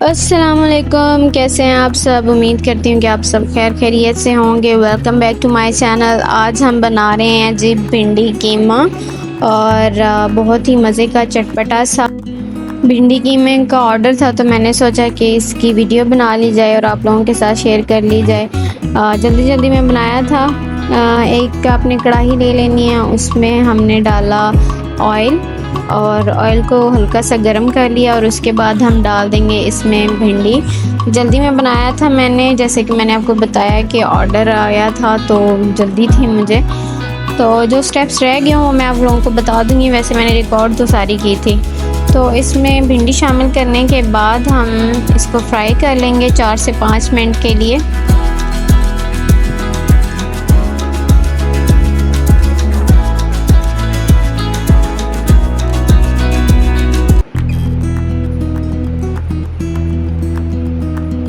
अस्सलामुअलैकुम, कैसे हैं आप सब। उम्मीद करती हूँ कि आप सब खैर खैरियत से होंगे। Welcome back to my channel. आज हम बना रहे हैं जी भिंडी कीमा और बहुत ही मज़े का चटपटा सा भिंडी कीमे का ऑर्डर था, तो मैंने सोचा कि इसकी वीडियो बना ली जाए और आप लोगों के साथ शेयर कर ली जाए। जल्दी जल्दी में बनाया था। एक आपने कढ़ाई ले लेनी है, उसमें हमने डाला ऑयल और ऑयल को हल्का सा गर्म कर लिया और उसके बाद हम डाल देंगे इसमें भिंडी। जल्दी में बनाया था मैंने, जैसे कि मैंने आपको बताया कि ऑर्डर आया था तो जल्दी थी मुझे, तो जो स्टेप्स रह गए वो मैं आप लोगों को बता दूँगी। वैसे मैंने रिकॉर्ड तो सारी की थी। तो इसमें भिंडी शामिल करने के बाद हम इसको फ्राई कर लेंगे 4 से 5 मिनट के लिए।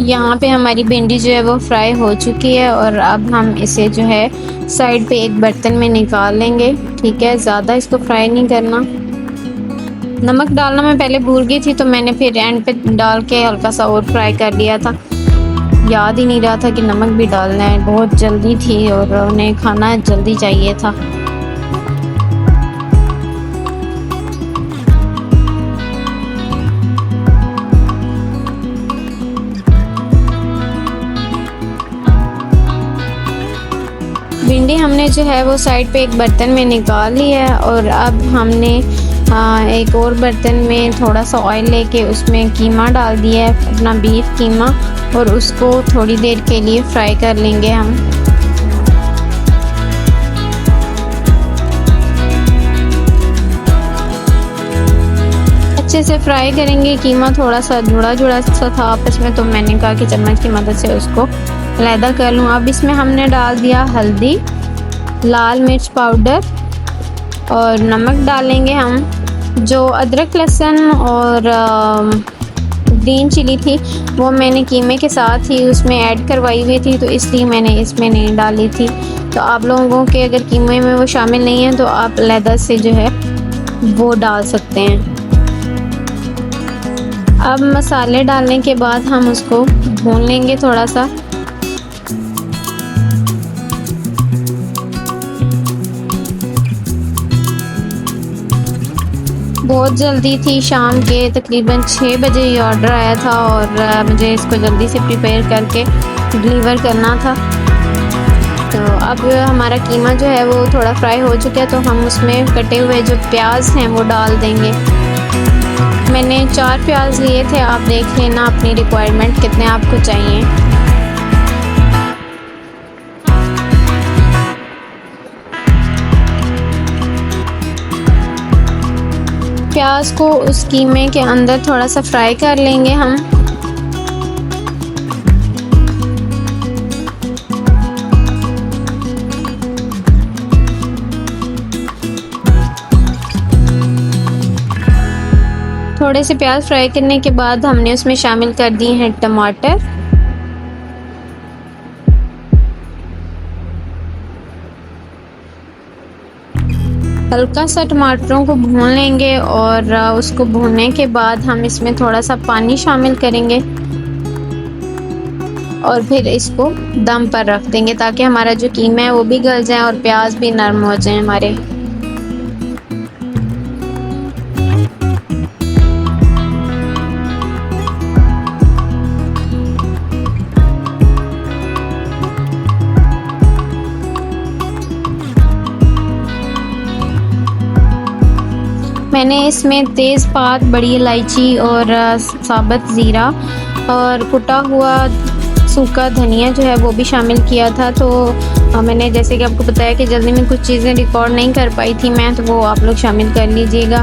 यहाँ पे हमारी भिंडी जो है वो फ्राई हो चुकी है और अब हम इसे जो है साइड पे एक बर्तन में निकाल लेंगे। ठीक है, ज़्यादा इसको फ्राई नहीं करना। नमक डालना मैं पहले भूल गई थी, तो मैंने फिर एंड पे डाल के हल्का सा और फ्राई कर लिया था। याद ही नहीं रहा था कि नमक भी डालना है, बहुत जल्दी थी और उन्हें खाना जल्दी चाहिए था। भिंडी हमने जो है वो साइड पे एक बर्तन में निकाल लिया है और अब हमने एक और बर्तन में थोड़ा सा ऑयल लेके उसमें कीमा डाल दिया है, अपना बीफ कीमा, और उसको थोड़ी देर के लिए फ्राई कर लेंगे हम। अच्छे से फ्राई करेंगे। कीमा थोड़ा सा जुड़ा जुड़ा सा था आपस में, तो मैंने कहा कि चम्मच की मदद से उसको अलहदा कर लूँ। अब इसमें हमने डाल दिया हल्दी, लाल मिर्च पाउडर और नमक डालेंगे हम। जो अदरक लहसुन और ग्रीन चिली थी वो मैंने कीमे के साथ ही उसमें ऐड करवाई हुई थी, तो इसलिए मैंने इसमें नहीं डाली थी। तो आप लोगों के अगर कीमे में वो शामिल नहीं है तो आप अलहदा से जो है वो डाल सकते हैं। अब मसाले डालने के बाद हम उसको भून लेंगे थोड़ा सा। बहुत जल्दी थी, शाम के तकरीबन 6 बजे ये ऑर्डर आया था और मुझे इसको जल्दी से प्रिपेयर करके डिलीवर करना था। तो अब हमारा कीमा जो है वो थोड़ा फ्राई हो चुका है, तो हम उसमें कटे हुए जो प्याज हैं वो डाल देंगे। मैंने 4 प्याज लिए थे, आप देख लेना अपनी रिक्वायरमेंट कितने आपको चाहिए। प्याज को उस कीमे के अंदर थोड़ा सा फ्राई कर लेंगे हम। थोड़े से प्याज फ्राई करने के बाद हमने उसमें शामिल कर दिए हैं टमाटर। हल्का सा टमाटरों को भून लेंगे और उसको भूनने के बाद हम इसमें थोड़ा सा पानी शामिल करेंगे और फिर इसको दम पर रख देंगे ताकि हमारा जो कीमा है वो भी गल जाए और प्याज भी नरम हो जाए हमारे। मैंने इसमें तेज़पात, बड़ी इलायची और साबुत ज़ीरा और कुटा हुआ सूखा धनिया जो है वो भी शामिल किया था। तो मैंने जैसे कि आपको बताया कि जल्दी में कुछ चीज़ें रिकॉर्ड नहीं कर पाई थी मैं, तो वो आप लोग शामिल कर लीजिएगा।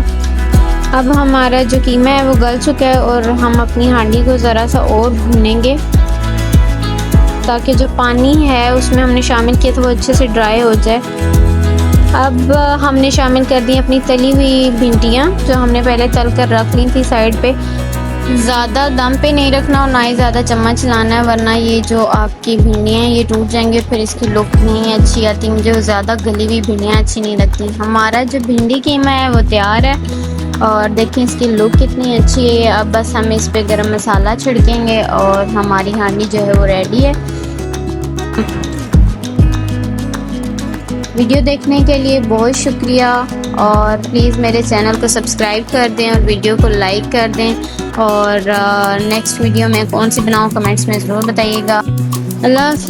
अब हमारा जो कीमा है वो गल चुका है और हम अपनी हांडी को ज़रा सा और भूनेंगे ताकि जो पानी है उसमें हमने शामिल किया था वो अच्छे से ड्राई हो जाए। अब हमने शामिल कर दी अपनी तली हुई भिंडियाँ जो हमने पहले तल कर रख ली थी साइड पे। ज़्यादा दम पे नहीं रखना और ना ही ज़्यादा चम्मच चलाना है, वरना ये जो आपकी भिंडियाँ हैं ये टूट जाएंगे, फिर इसकी लुक नहीं अच्छी आती। मुझे ज़्यादा गली हुई भिंडियाँ अच्छी नहीं लगती। हमारा जो भिंडी कीमा है वो तैयार है। और देखें इसकी लुक कितनी अच्छी है। अब बस हम इस पे गरम मसाला छिड़केंगे और हमारी हांडी जो है वो रेडी है। वीडियो देखने के लिए बहुत शुक्रिया और प्लीज़ मेरे चैनल को सब्सक्राइब कर दें और वीडियो को लाइक कर दें। और नेक्स्ट वीडियो में कौन सी बनाऊँ कमेंट्स में ज़रूर बताइएगा। अल्लाह हाफ़िज़।